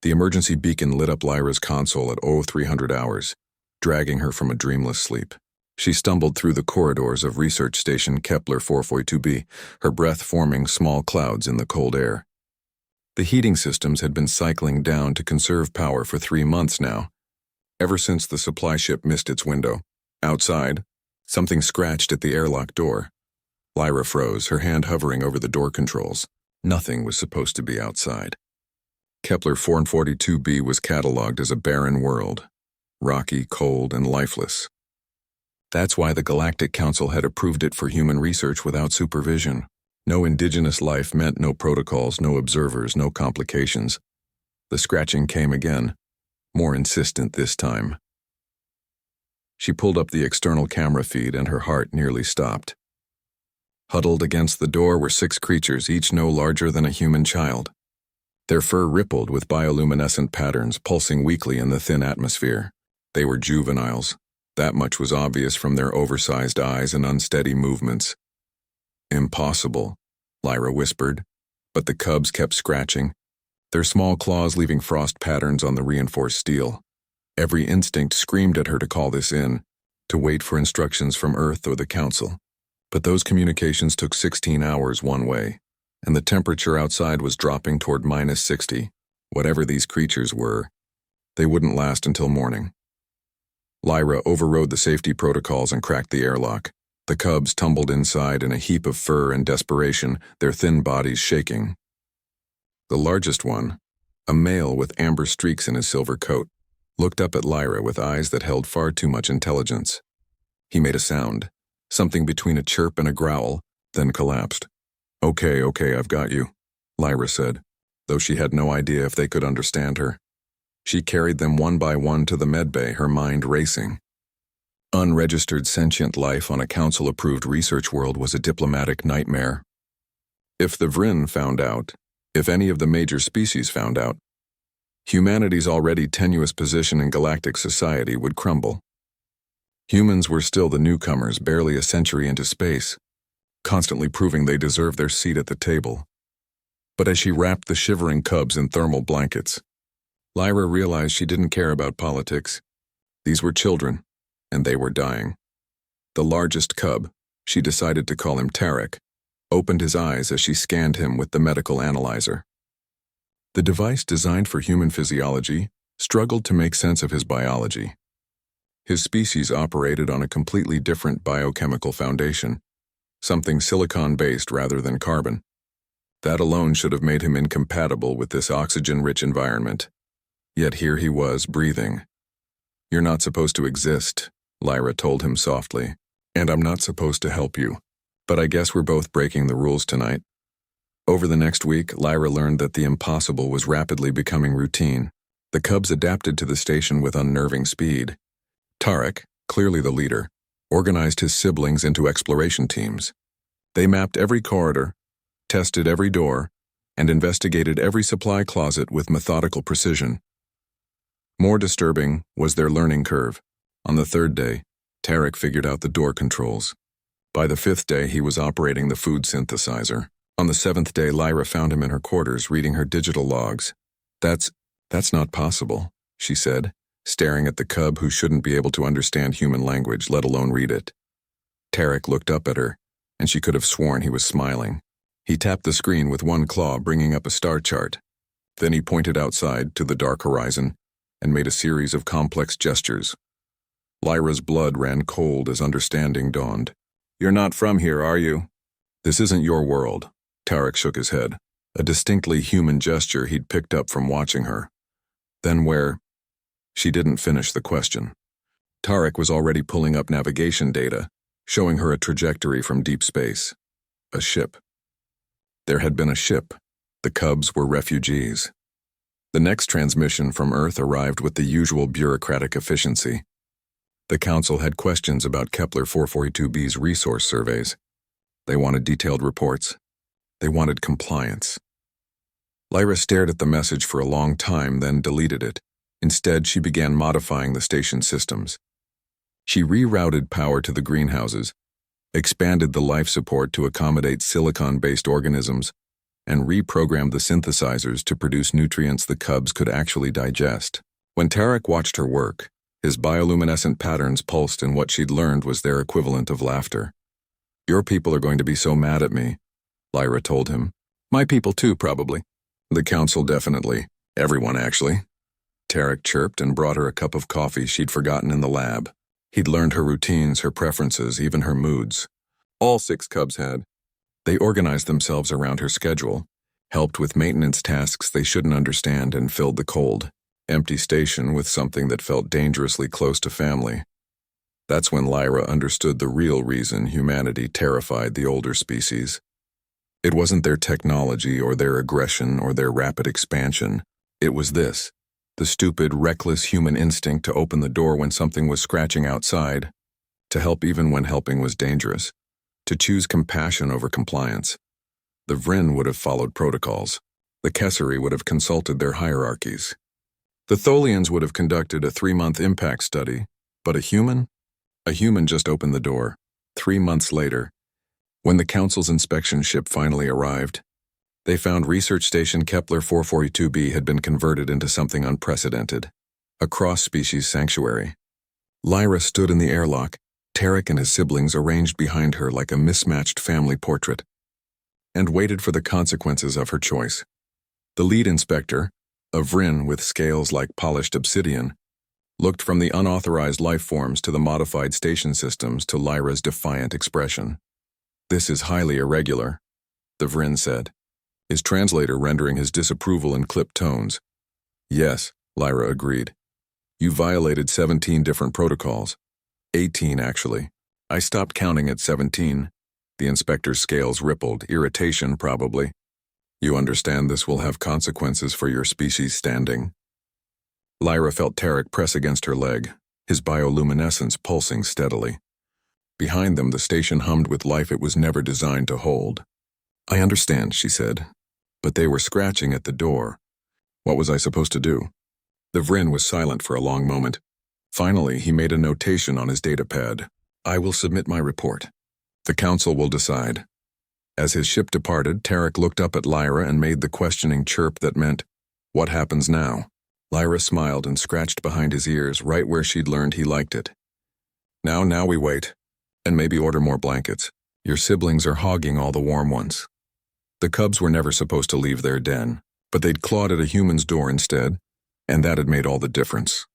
The emergency beacon lit up Lyra's console at 0300 hours, dragging her from a dreamless sleep. She stumbled through the corridors of research station Kepler 442b, her breath forming small clouds in the cold air. The heating systems had been cycling down to conserve power for 3 months now, ever since the supply ship missed its window. Outside, something scratched at the airlock door. Lyra froze, her hand hovering over the door controls. Nothing was supposed to be outside. Kepler 442b was catalogued as a barren world, rocky, cold, and lifeless. That's why the Galactic Council had approved it for human research without supervision. No indigenous life meant no protocols, no observers, no complications. The scratching came again, more insistent this time. She pulled up the external camera feed and her heart nearly stopped. Huddled against the door were 6 creatures, each no larger than a human child. Their fur rippled with bioluminescent patterns pulsing weakly in the thin atmosphere. They were juveniles. That much was obvious from their oversized eyes and unsteady movements. Impossible, Lyra whispered, but the cubs kept scratching, their small claws leaving frost patterns on the reinforced steel. Every instinct screamed at her to call this in, to wait for instructions from Earth or the Council. But those communications took 16 hours one way, and the temperature outside was dropping toward -60. Whatever these creatures were, they wouldn't last until morning. Lyra overrode the safety protocols and cracked the airlock. The cubs tumbled inside in a heap of fur and desperation, their thin bodies shaking. The largest one, a male with amber streaks in his silver coat, looked up at Lyra with eyes that held far too much intelligence. He made a sound, something between a chirp and a growl, then collapsed. Okay, I've got you, Lyra said, though she had no idea if they could understand her. She carried them one by one to the medbay, her mind racing. Unregistered sentient life on a council-approved research world was a diplomatic nightmare. If the Vryn found out, if any of the major species found out, humanity's already tenuous position in galactic society would crumble. Humans were still the newcomers, barely a century into space, constantly proving they deserved their seat at the table. But as she wrapped the shivering cubs in thermal blankets, Lyra realized she didn't care about politics. These were children, and they were dying. The largest cub, she decided to call him Tarek, opened his eyes as she scanned him with the medical analyzer. The device designed for human physiology struggled to make sense of his biology. His species operated on a completely different biochemical foundation, something silicon-based rather than carbon. That alone should have made him incompatible with this oxygen-rich environment. Yet here he was, breathing. You're not supposed to exist, Lyra told him softly, and I'm not supposed to help you. But I guess we're both breaking the rules tonight. Over the next week, Lyra learned that the impossible was rapidly becoming routine. The cubs adapted to the station with unnerving speed. Tarek, clearly the leader, organized his siblings into exploration teams. They mapped every corridor, tested every door, and investigated every supply closet with methodical precision. More disturbing was their learning curve. On the 3rd day, Tarek figured out the door controls. By the 5th day, he was operating the food synthesizer. On the 7th day, Lyra found him in her quarters, reading her digital logs. That's not possible, she said, staring at the cub who shouldn't be able to understand human language, let alone read it. Tarek looked up at her, and she could have sworn he was smiling. He tapped the screen with one claw, bringing up a star chart. Then he pointed outside to the dark horizon and made a series of complex gestures. Lyra's blood ran cold as understanding dawned. You're not from here, are you? This isn't your world. Tarek shook his head, a distinctly human gesture he'd picked up from watching her. Then where? She didn't finish the question. Tarek was already pulling up navigation data, showing her a trajectory from deep space. A ship. There had been a ship. The cubs were refugees. The next transmission from Earth arrived with the usual bureaucratic efficiency. The Council had questions about Kepler 442b's resource surveys. They wanted detailed reports. They wanted compliance. Lyra stared at the message for a long time, then deleted it. Instead, she began modifying the station systems. She rerouted power to the greenhouses, expanded the life support to accommodate silicon-based organisms, and reprogrammed the synthesizers to produce nutrients the cubs could actually digest. When Tarek watched her work, his bioluminescent patterns pulsed in what she'd learned was their equivalent of laughter. "Your people are going to be so mad at me," Lyra told him. "My people too, probably." "The council definitely. Everyone, actually." Tarek chirped and brought her a cup of coffee she'd forgotten in the lab. He'd learned her routines, her preferences, even her moods. All 6 cubs had. They organized themselves around her schedule, helped with maintenance tasks they shouldn't understand, and filled the cold, empty station with something that felt dangerously close to family. That's when Lyra understood the real reason humanity terrified the older species. It wasn't their technology or their aggression or their rapid expansion. It was this, the stupid, reckless human instinct to open the door when something was scratching outside, to help even when helping was dangerous, to choose compassion over compliance. The Vryn would have followed protocols. The Kessari would have consulted their hierarchies. The Tholians would have conducted a 3-month impact study, but a human just opened the door. 3 months later, when the Council's inspection ship finally arrived, they found Research Station Kepler 442b had been converted into something unprecedented, a cross-species sanctuary. Lyra stood in the airlock, Tarek and his siblings arranged behind her like a mismatched family portrait, and waited for the consequences of her choice. The lead inspector, a Vryn with scales like polished obsidian, looked from the unauthorized life forms to the modified station systems to Lyra's defiant expression. "This is highly irregular," the Vryn said, his translator rendering his disapproval in clipped tones. "Yes," Lyra agreed. "You violated 17 different protocols. 18, actually. I stopped counting at 17. The inspector's scales rippled, irritation probably. "You understand this will have consequences for your species' standing?" Lyra felt Tarek press against her leg, his bioluminescence pulsing steadily. Behind them, the station hummed with life it was never designed to hold. "I understand," she said, "but they were scratching at the door. What was I supposed to do?" The Vryn was silent for a long moment. Finally, he made a notation on his datapad. "I will submit my report. The council will decide." As his ship departed, Tarek looked up at Lyra and made the questioning chirp that meant, "What happens now?" Lyra smiled and scratched behind his ears right where she'd learned he liked it. Now we wait. And maybe order more blankets. Your siblings are hogging all the warm ones." The cubs were never supposed to leave their den, but they'd clawed at a human's door instead, and that had made all the difference.